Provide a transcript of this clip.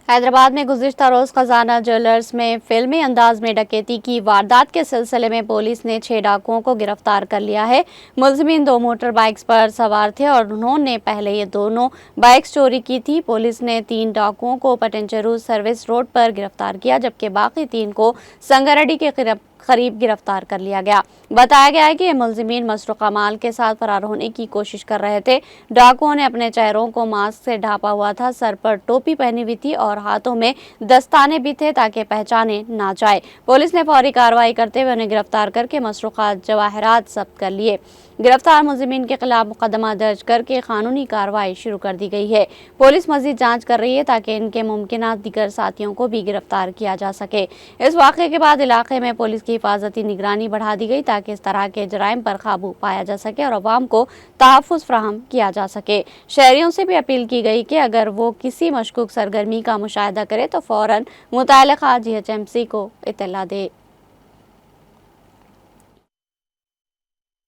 حیدرآباد میں گزشتہ روز خزانہ جیولرز میں فلمی انداز میں ڈکیتی کی واردات کے سلسلے میں پولیس نے 6 ڈاکوؤں کو گرفتار کر لیا ہے۔ ملزمین 2 موٹر بائیکس پر سوار تھے اور انہوں نے پہلے یہ دونوں بائیکس چوری کی تھی۔ پولیس نے 3 ڈاکوؤں کو پٹنچیرو سروس روڈ پر گرفتار کیا، جبکہ باقی 3 کو سنگریڈی کے قریب گرفتار کر لیا گیا۔ بتایا گیا ہے کہ یہ ملزمین مسروقہ مال کے ساتھ فرار ہونے کی کوشش کر رہے تھے۔ ڈاکوؤں نے اپنے چہروں کو ماسک سے ڈھانپا ہوا تھا، سر پر ٹوپی پہنی ہوئی تھی اور ہاتھوں میں دستانے بھی تھے تاکہ پہچانے نہ جائے۔ پولیس نے فوری کارروائی کرتے ہوئے انہیں گرفتار کر کے مسروقہ جواہرات ضبط کر لیے۔ گرفتار ملزمین کے خلاف مقدمہ درج کر کے قانونی کارروائی شروع کر دی گئی ہے۔ پولیس مزید جانچ کر رہی ہے تاکہ ان کے ممکنہ دیگر ساتھیوں کو بھی گرفتار کیا جا سکے۔ اس واقعے کے بعد علاقے میں پولیس کی حفاظتی نگرانی بڑھا دی گئی تاکہ اس طرح کے جرائم پر قابو پایا جا سکے اور عوام کو تحفظ فراہم کیا جا سکے۔ شہریوں سے بھی اپیل کی گئی کہ اگر وہ کسی مشکوک سرگرمی کا مشاہدہ کرے تو فوراً متعلقہ GHMC کو اطلاع دے۔